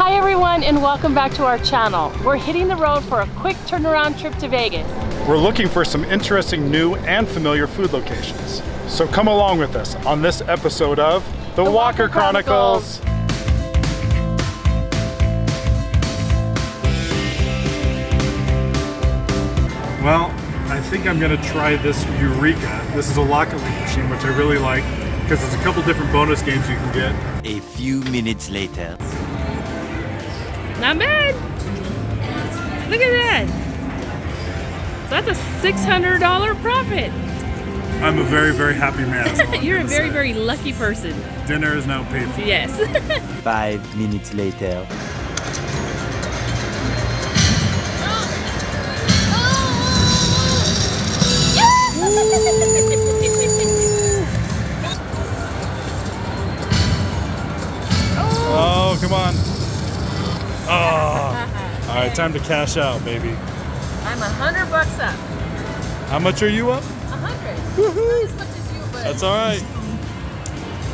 Hi everyone and welcome back to our channel. We're hitting the road for a quick turnaround trip to Vegas. We're looking for some interesting new and familiar food locations. So come along with us on this episode of The Walker Chronicles. Well, I think I'm gonna try this Eureka. This is a lock and lead machine, which I really like because there's a couple different bonus games you can get. A few minutes later. Not bad. Look at that. That's a $600 profit. I'm a very, very happy man. You're a very, very lucky person. Dinner is now paid for. Yes. 5 minutes later. Oh, come on. Oh. All right, time to cash out, baby. I'm $100 up. How much are you up? 100. Woohoo. As much as you, but. That's all right.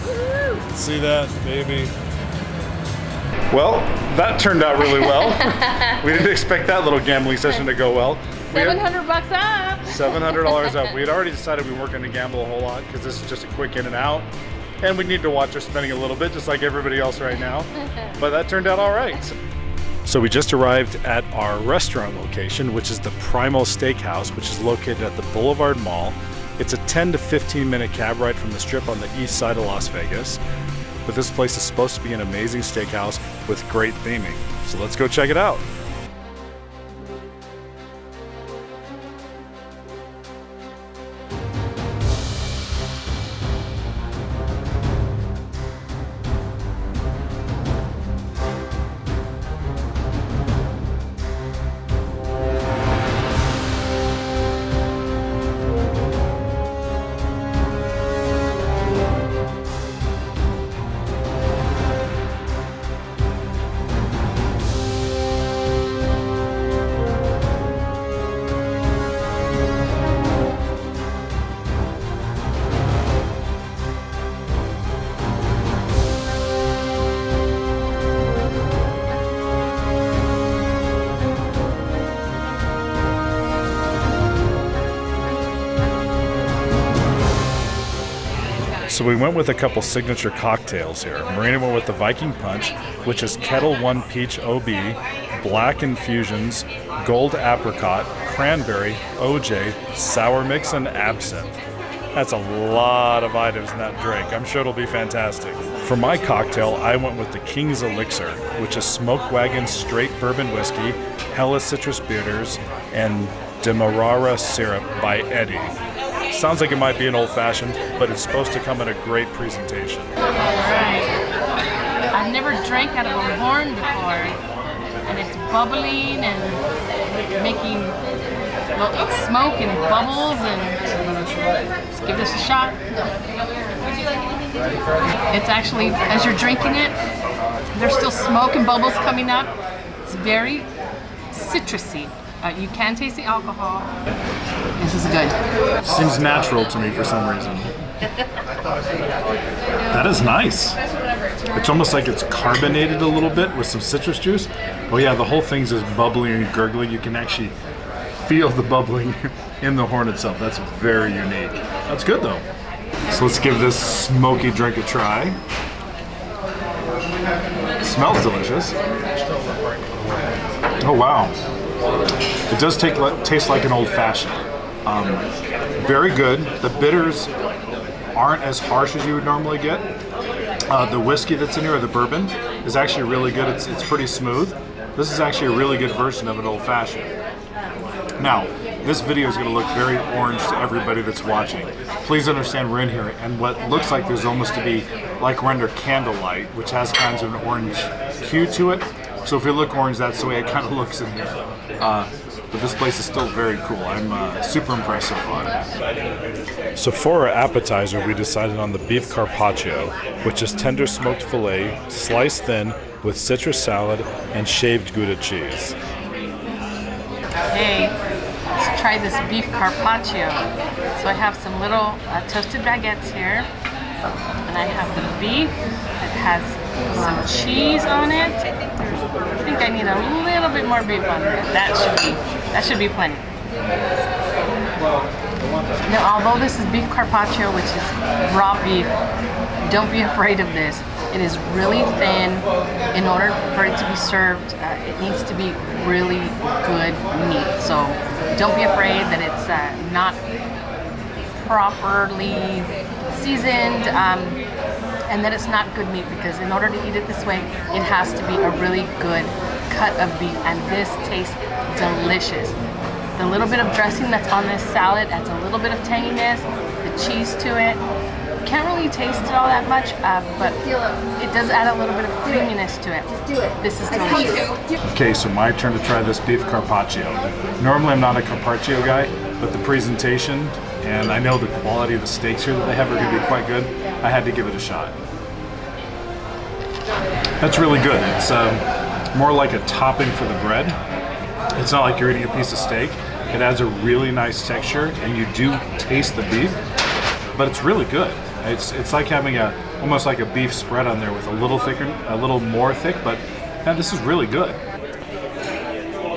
Woohoo. See that, baby. Well, that turned out really well. We didn't expect that little gambling session to go well. $700 up. $700 up. We had already decided we weren't going to gamble a whole lot because this is just a quick in and out. And we need to watch our spending a little bit, just like everybody else right now. But that turned out all right. So we just arrived at our restaurant location, which is the Primal Steakhouse, which is located at the Boulevard Mall. It's a 10 to 15 minute cab ride from the Strip on the east side of Las Vegas. But this place is supposed to be an amazing steakhouse with great theming. So let's go check it out. So we went with a couple signature cocktails here. Marina went with the Viking Punch, which is Kettle One Peach OB, Black Infusions, Gold Apricot, Cranberry, OJ, Sour Mix, and Absinthe. That's a lot of items in that drink. I'm sure it'll be fantastic. For my cocktail, I went with the King's Elixir, which is Smoke Wagon Straight Bourbon Whiskey, Hella Citrus Bitters, and Demerara Syrup by Eddie. Sounds like it might be an old-fashioned, but it's supposed to come in a great presentation. Alright. I've never drank out of a horn before, and it's bubbling and making smoke and bubbles, and let's give this a shot. It's actually, as you're drinking it, there's still smoke and bubbles coming up. It's very citrusy. You can taste the alcohol. This is good. Seems natural to me for some reason. That is nice. It's almost like it's carbonated a little bit with some citrus juice. Oh yeah, the whole thing's just bubbling and gurgling. You can actually feel the bubbling in the horn itself. That's very unique. That's good though. So let's give this smoky drink a try. It smells delicious. Oh wow. It does taste like an old-fashioned. Very good. The bitters aren't as harsh as you would normally get. The whiskey that's in here, or the bourbon, is actually really good. It's pretty smooth. This is actually a really good version of an old-fashioned. Now, this video is going to look very orange to everybody that's watching. Please understand we're in here, and what looks like there's almost to be like we're under candlelight, which has kind of an orange hue to it. So if you look orange, that's the way it kind of looks in here. But this place is still very cool. I'm super impressed so far. So for our appetizer, we decided on the beef carpaccio, which is tender smoked filet, sliced thin with citrus salad and shaved Gouda cheese. Hey, let's try this beef carpaccio. So I have some little toasted baguettes here, and I have the beef. It has some cheese on it. I need a little bit more beef on there. That should be plenty. Now, although this is beef carpaccio, which is raw beef, don't be afraid of this. It is really thin. In order for it to be served, it needs to be really good meat. So don't be afraid that it's not properly seasoned and that it's not good meat, because in order to eat it this way, it has to be a really good cut of beef, and this tastes delicious. The little bit of dressing that's on this salad adds a little bit of tanginess, the cheese to it. Can't really taste it all that much, but it does add a little bit of creaminess to it. This is delicious. Okay, so my turn to try this beef carpaccio. Normally I'm not a carpaccio guy, but the presentation and I know the quality of the steaks here that they have are going to be quite good. I had to give it a shot. That's really good. It's more like a topping for the bread. It's not like you're eating a piece of steak. It adds a really nice texture, and you do taste the beef, but it's really good. It's like having almost like a beef spread on there with a little thicker, a little more thick, but man, this is really good.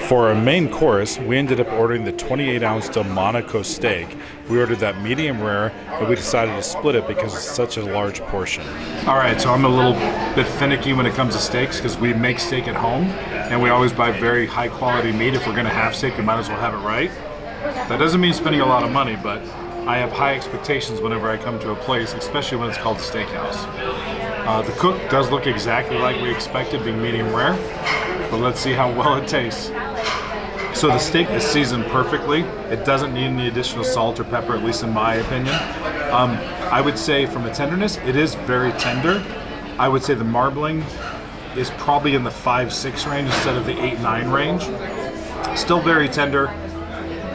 For our main course, we ended up ordering the 28-ounce Delmonico steak. We ordered that medium rare, but we decided to split it because it's such a large portion. All right, so I'm a little bit finicky when it comes to steaks because we make steak at home, and we always buy very high quality meat. If we're gonna have steak, we might as well have it right. That doesn't mean spending a lot of money, but I have high expectations whenever I come to a place, especially when it's called a steakhouse. The cook does look exactly like we expected, being medium rare, but let's see how well it tastes. So the steak is seasoned perfectly. It doesn't need any additional salt or pepper, at least in my opinion. I would say from a tenderness, it is very tender. I would say the marbling is probably in the 5-6 range instead of the 8-9 range. Still very tender.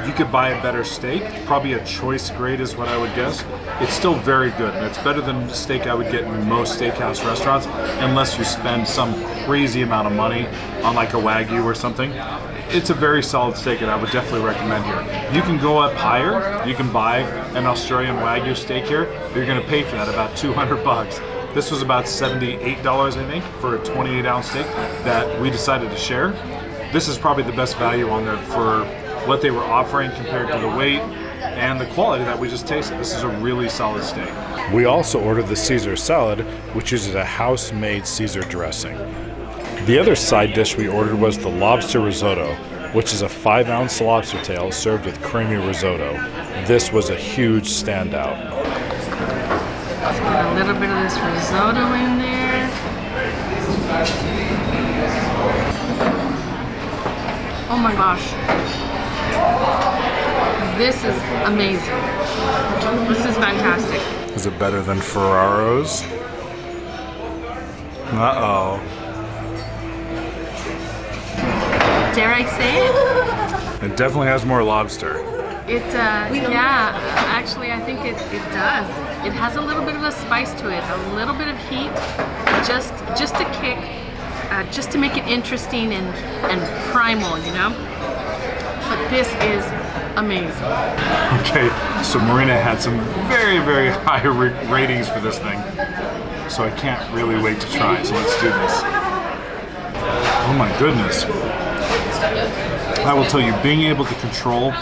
You could buy a better steak. Probably a choice grade is what I would guess. It's still very good, and it's better than the steak I would get in most steakhouse restaurants, unless you spend some crazy amount of money on like a Wagyu or something. It's a very solid steak, and I would definitely recommend here. You can go up higher. You can buy an Australian Wagyu steak here. You're going to pay for that about 200 bucks. This was about $78, I think, for a 28-ounce steak that we decided to share. This is probably the best value on there for what they were offering compared to the weight and the quality that we just tasted. This is a really solid steak. We also ordered the Caesar salad, which uses a house-made Caesar dressing. The other side dish we ordered was the lobster risotto, which is a 5-ounce lobster tail served with creamy risotto. This was a huge standout. Let's get a little bit of this risotto in there. Oh my gosh. This is amazing. This is fantastic. Is it better than Ferraro's? Uh-oh. Dare I say it? It definitely has more lobster. Yeah, actually I think it does. It has a little bit of a spice to it, a little bit of heat, just a kick, just to make it interesting and primal, you know? But this is amazing. Okay, so Marina had some very, very high ratings for this thing, so I can't really wait to try, so let's do this. Oh my goodness. I will tell you, being able to control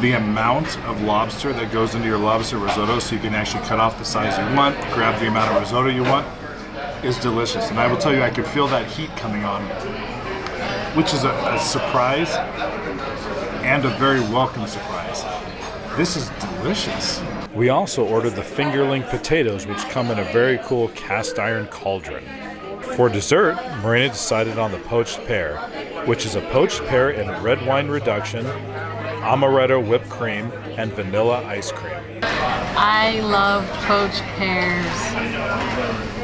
the amount of lobster that goes into your lobster risotto so you can actually cut off the size you want, grab the amount of risotto you want, is delicious. And I will tell you, I could feel that heat coming on, which is a surprise and a very welcome surprise. This is delicious. We also ordered the fingerling potatoes, which come in a very cool cast iron cauldron. For dessert, Marina decided on the poached pear, which is a poached pear in red wine reduction, amaretto whipped cream, and vanilla ice cream. I love poached pears.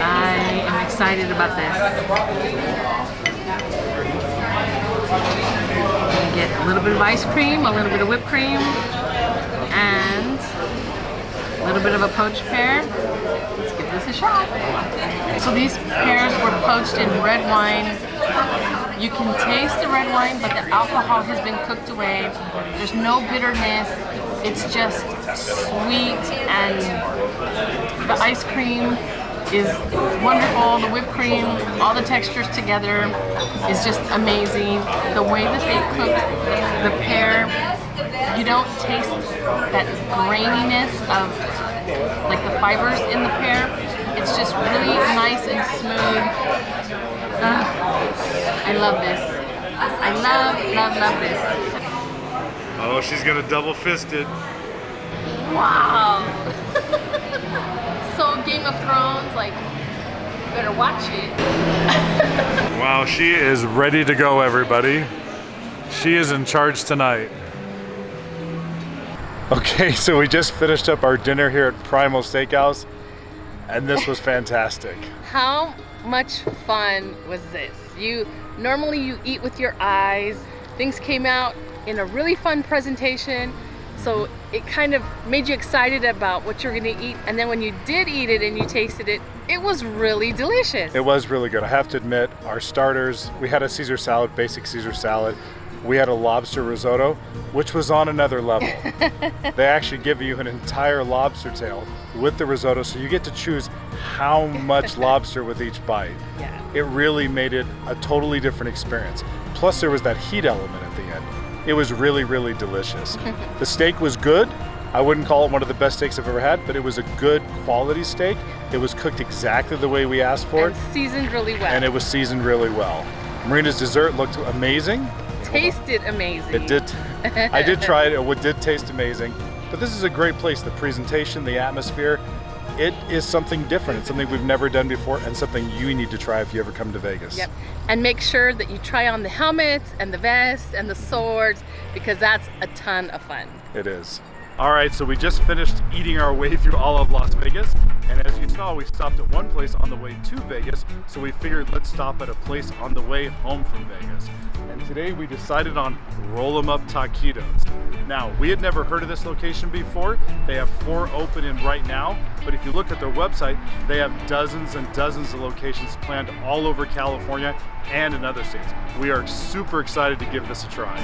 I am excited about this. I'm gonna get a little bit of ice cream, a little bit of whipped cream, and a little bit of a poached pear. Let's give this a shot. So these pears were poached in red wine. You can taste the red wine, but the alcohol has been cooked away. There's no bitterness. It's just sweet, and the ice cream is wonderful. The whipped cream, all the textures together is just amazing. The way that they cook the pear, you don't taste that graininess of like the fibers in the pear. It's just really nice and smooth. I love this. I love this. Oh, she's gonna double fist it. Wow. So Game of Thrones, like, better watch it. Wow, she is ready to go, everybody. She is in charge tonight. Okay, so we just finished up our dinner here at Primal Steakhouse, and this was fantastic. How much fun was this? Normally you eat with your eyes. Things came out in a really fun presentation, so it kind of made you excited about what you're gonna eat, and then when you did eat it and you tasted it, it was really delicious. It was really good. I have to admit, our starters, we had a Caesar salad, basic Caesar salad. We had a lobster risotto, which was on another level. They actually give you an entire lobster tail with the risotto, so you get to choose how much lobster with each bite. Yeah. It really made it a totally different experience. Plus there was that heat element at the end. It was really, really delicious. The steak was good. I wouldn't call it one of the best steaks I've ever had, but it was a good quality steak. It was cooked exactly the way we asked for And seasoned really well. And it was seasoned really well. Marina's dessert looked amazing. Tasted amazing. It did. I did try it. It did taste amazing. But this is a great place. The presentation, the atmosphere, it is something different. It's something we've never done before and something you need to try if you ever come to Vegas. Yep. And make sure that you try on the helmets and the vests and the swords, because that's a ton of fun. It is. All right, so we just finished eating our way through all of Las Vegas. And as you saw, we stopped at one place on the way to Vegas. So we figured let's stop at a place on the way home from Vegas. And today we decided on Em Up Taquitos. Now, we had never heard of this location before. They have 4 opening right now, but if you look at their website, they have dozens and dozens of locations planned all over California and in other states. We are super excited to give this a try.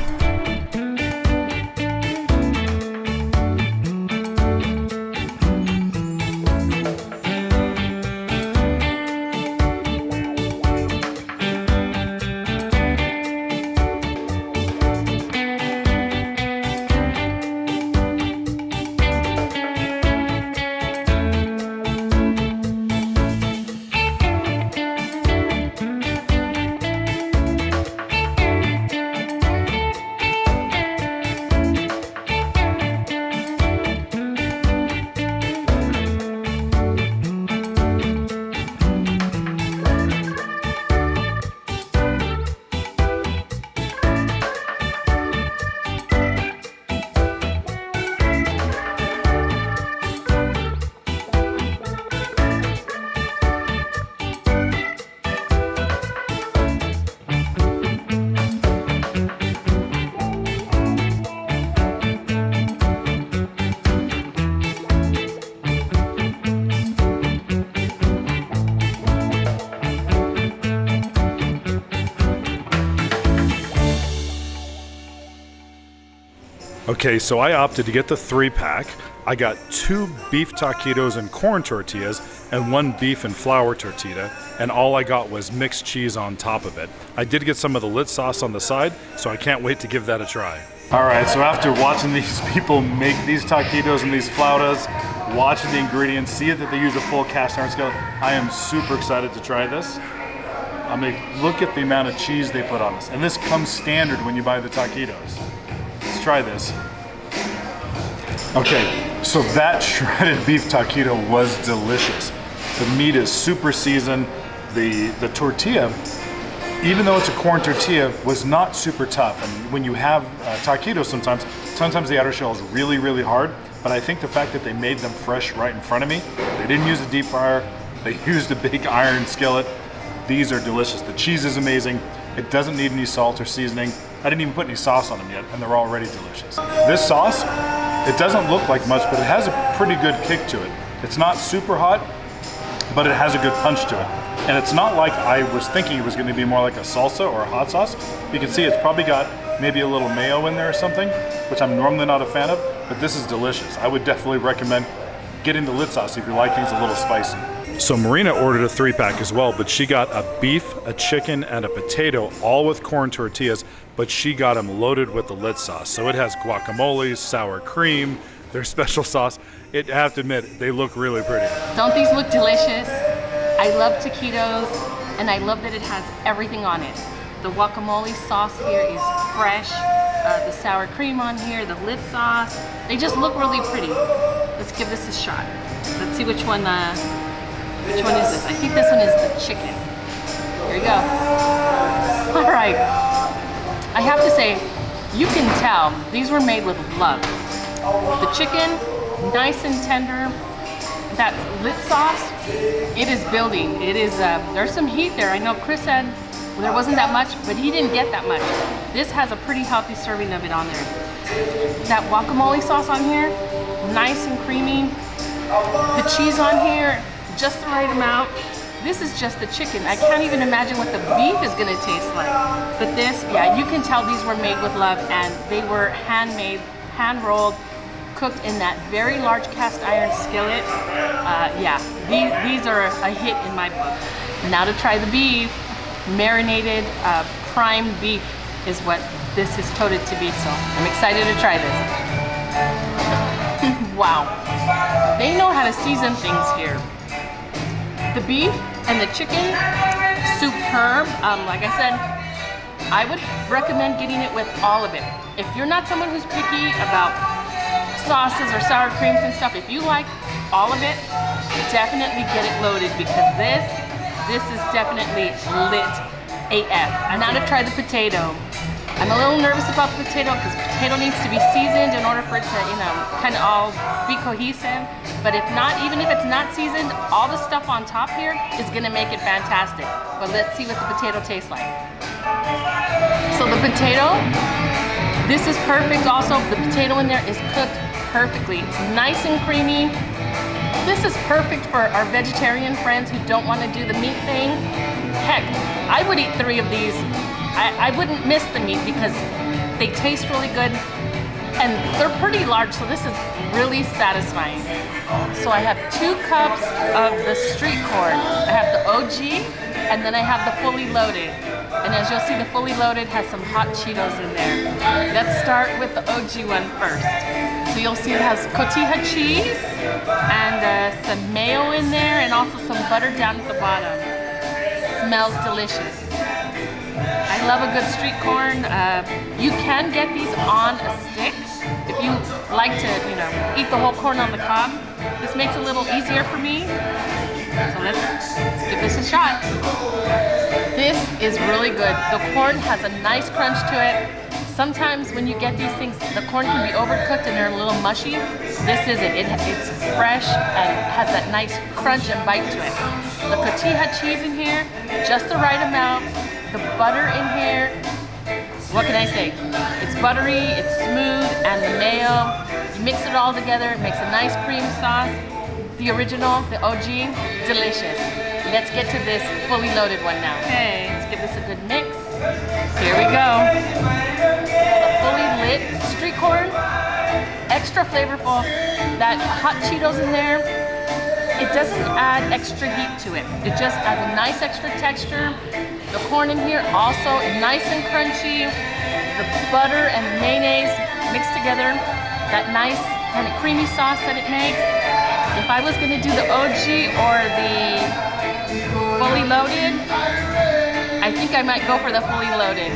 Okay, so I opted to get the 3-pack. I got 2 beef taquitos and corn tortillas and 1 beef and flour tortilla, and all I got was mixed cheese on top of it. I did get some of the lit sauce on the side, so I can't wait to give that a try. All right, so after watching these people make these taquitos and these flautas, watching the ingredients, see that they use a full cast iron skillet, I am super excited to try this. I mean, look at the amount of cheese they put on this. And this comes standard when you buy the taquitos. Let's try this. Okay, so that shredded beef taquito was delicious. The meat is super seasoned. The tortilla, even though it's a corn tortilla, was not super tough. And when you have taquitos sometimes the outer shell is really, really hard. But I think the fact that they made them fresh right in front of me, they didn't use a deep fryer, they used a big iron skillet. These are delicious. The cheese is amazing. It doesn't need any salt or seasoning. I didn't even put any sauce on them yet, and they're already delicious. This sauce, it doesn't look like much, but it has a pretty good kick to it. It's not super hot, but it has a good punch to it. And it's not like I was thinking it was going to be more like a salsa or a hot sauce. You can see it's probably got maybe a little mayo in there or something, which I'm normally not a fan of, but this is delicious. I would definitely recommend getting the lit sauce if you like things a little spicy. So Marina ordered a 3-pack as well, but she got a beef, a chicken, and a potato, all with corn tortillas, but she got them loaded with the lit sauce. So it has guacamole, sour cream, their special sauce. I have to admit, they look really pretty. Don't these look delicious? I love taquitos, and I love that it has everything on it. The guacamole sauce here is fresh, the sour cream on here, the lit sauce. They just look really pretty. Let's give this a shot. Let's see which one is this? I think this one is the chicken. Here we go. All right. I have to say, you can tell these were made with love. The chicken, nice and tender. That lit sauce, it is building. It is, there's some heat there. I know Chris said there wasn't that much, but he didn't get that much. This has a pretty healthy serving of it on there. That guacamole sauce on here, nice and creamy. The cheese on here, just the right amount. This is just the chicken. I can't even imagine what the beef is gonna taste like. But this, yeah, you can tell these were made with love, and they were handmade, hand-rolled, cooked in that very large cast iron skillet. Yeah, these are a hit in my book. Now to try the beef. Marinated, primed beef is what this is coated to be, so I'm excited to try this. Wow, they know how to season things here. The beef and the chicken, superb. Like I said, I would recommend getting it with all of it. If you're not someone who's picky about sauces or sour creams and stuff, if you like all of it, definitely get it loaded, because this is definitely lit AF. And now to try the potato. I'm a little nervous about the potato because potato needs to be seasoned in order for it to, kind of all be cohesive. But if not, even if it's not seasoned, all the stuff on top here is gonna make it fantastic. But let's see what the potato tastes like. So the potato, this is perfect also. The potato in there is cooked perfectly. It's nice and creamy. This is perfect for our vegetarian friends who don't want to do the meat thing. Heck, I would eat 3 of these. I wouldn't miss the meat because they taste really good and they're pretty large, so this is really satisfying. So I have 2 cups of the street corn. I have the OG and then I have the fully loaded. And as you'll see, the fully loaded has some hot Cheetos in there. Let's start with the OG one first. So you'll see it has cotija cheese and some mayo in there and also some butter down at the bottom. Smells delicious. I love a good street corn. You can get these on a stick if you like to, eat the whole corn on the cob. This makes it a little easier for me. So let's give this a shot. This is really good. The corn has a nice crunch to it. Sometimes when you get these things, the corn can be overcooked and they're a little mushy. This isn't. It's fresh and has that nice crunch and bite to it. The cotija cheese in here, just the right amount. The butter in here, what can I say? It's buttery, it's smooth, and the mayo. You mix it all together, it makes a nice cream sauce. The original, the OG, delicious. Let's get to this fully loaded one now. Okay, let's give this a good mix. Here we go. The fully lit street corn, extra flavorful. That hot Cheetos in there, it doesn't add extra heat to it. It just adds a nice extra texture. The corn in here also nice and crunchy. The butter and the mayonnaise mixed together, that nice kind of creamy sauce that it makes. If I was gonna do the OG or the fully loaded, I think I might go for the fully loaded.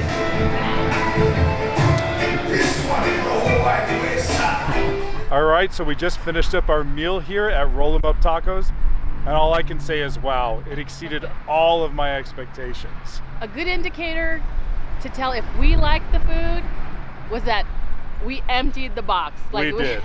All right, so we just finished up our meal here at Em Up Tacos, and all I can say is, wow, it exceeded all of my expectations. A good indicator to tell if we liked the food was that we emptied the box. We did.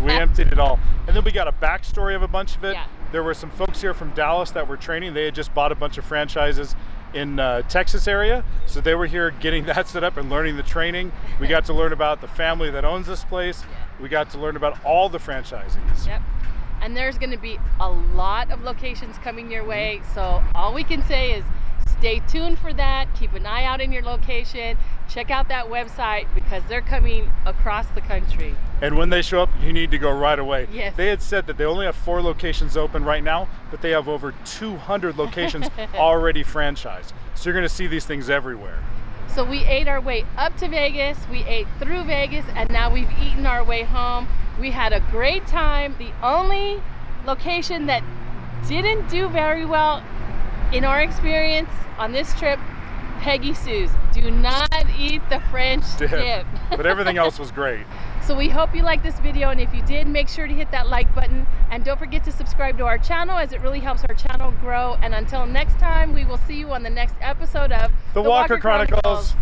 We emptied it all. And then we got a backstory of a bunch of it. Yeah. There were some folks here from Dallas that were training. They had just bought a bunch of franchises in Texas area. So they were here getting that set up and learning the training. We got to learn about the family that owns this place. We got to learn about all the franchisees. Yep. And there's going to be a lot of locations coming your way. So all we can say is Stay tuned for that. Keep an eye out in your location. Check out that website because they're coming across the country. And when they show up, you need to go right away. Yes. They had said that they only have 4 locations open right now, but they have over 200 locations already franchised. So you're going to see these things everywhere. So we ate our way up to Vegas, we ate through Vegas, and now we've eaten our way home. We had a great time. The only location that didn't do very well in our experience on this trip, Peggy Sue's. Do not eat the French dip. But everything else was great. So we hope you liked this video, and if you did, make sure to hit that like button and don't forget to subscribe to our channel as it really helps our channel grow. And until next time, we will see you on the next episode of The Walker Chronicles.